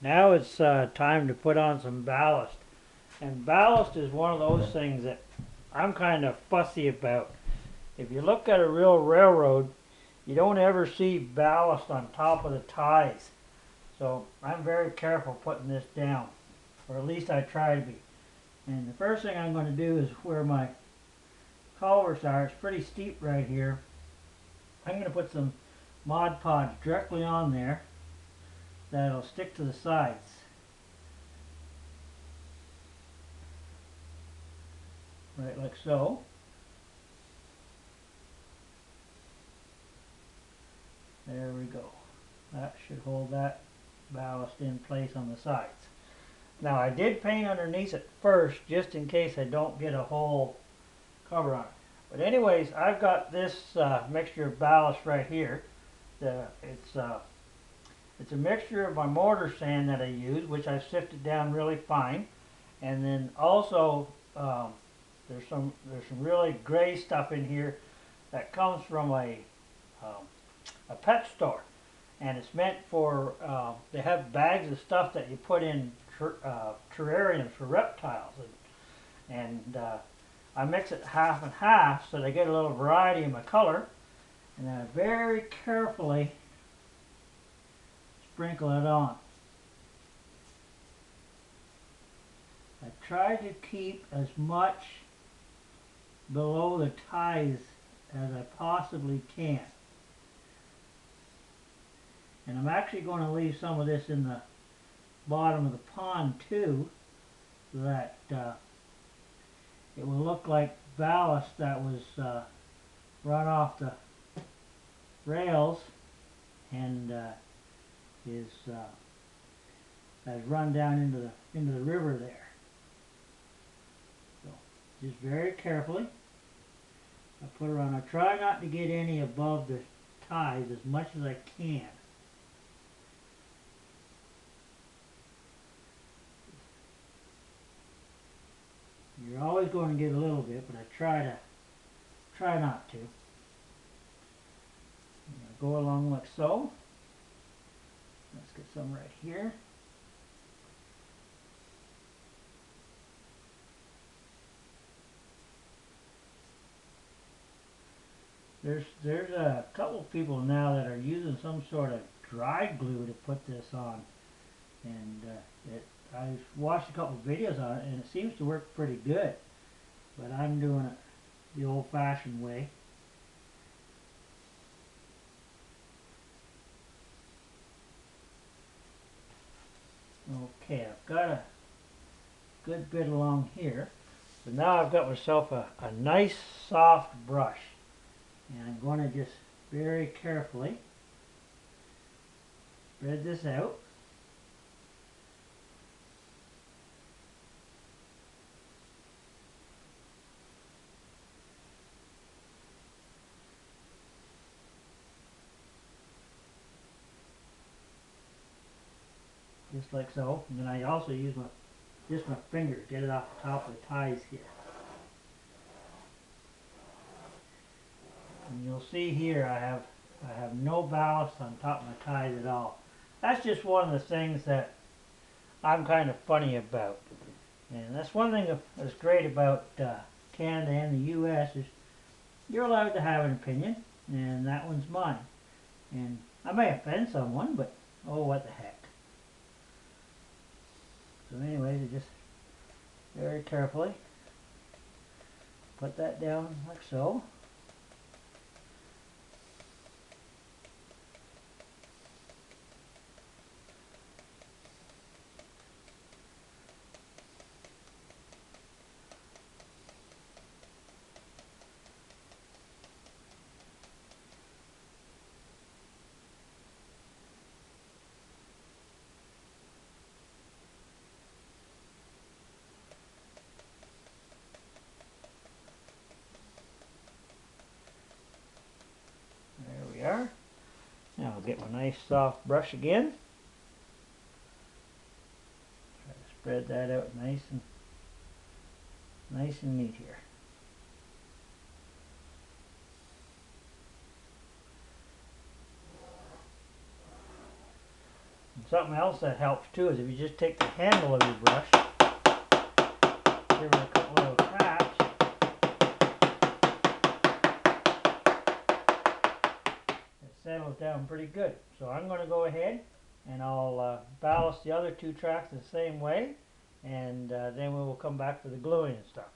Now it's time to put on some ballast. And ballast is one of those things that I'm kind of fussy about. If you look at a real railroad, you don't ever see ballast on top of the ties. So I'm very careful putting this down, or at least I try to be. And the first thing I'm going to do is where my culverts are, it's pretty steep right here. I'm going to put some Mod Podge directly on there that'll stick to the sides. Right like so. There we go. That should hold that ballast in place on the sides. Now I did paint underneath it first just in case I don't get a whole cover on it. But anyways, I've got this mixture of ballast right here. It's a mixture of my mortar sand that I use, which I've sifted down really fine. And then also there's some really gray stuff in here that comes from a pet store, and it's meant for they have bags of stuff that you put in terrariums for reptiles, and I mix it half and half so they get a little variety in my color, and then I very carefully sprinkle it on. I try to keep as much below the ties as I possibly can. And I'm actually going to leave some of this in the bottom of the pond too, so that it will look like ballast that was run off the rails and has run down into the river there. So just very carefully I put it on. I try not to get any above the ties as much as I can. You're always going to get a little bit, but I try not to. Go along like so. Let's get some right here. There's a couple of people now that are using some sort of dry glue to put this on, and I've watched a couple of videos on it, and it seems to work pretty good. But I'm doing it the old-fashioned way. Okay, I've got a good bit along here. So now I've got myself a nice soft brush. And I'm going to just very carefully spread this out. Just like so. And then I also use just my finger to get it off the top of the ties here. And you'll see here I have no ballast on top of my ties at all. That's just one of the things that I'm kind of funny about. And that's one thing that's great about Canada and the US is you're allowed to have an opinion, and that one's mine. And I may offend someone, but oh, what the heck. So anyways, I just very carefully put that down like so. There. Now I'll get my nice soft brush again. Try to spread that out nice and neat here. something else that helps too is if you just take the handle of your brush, give it a couple little taps, it settles down pretty good. So I'm going to go ahead and I'll ballast the other two tracks the same way, and then we will come back for the gluing and stuff.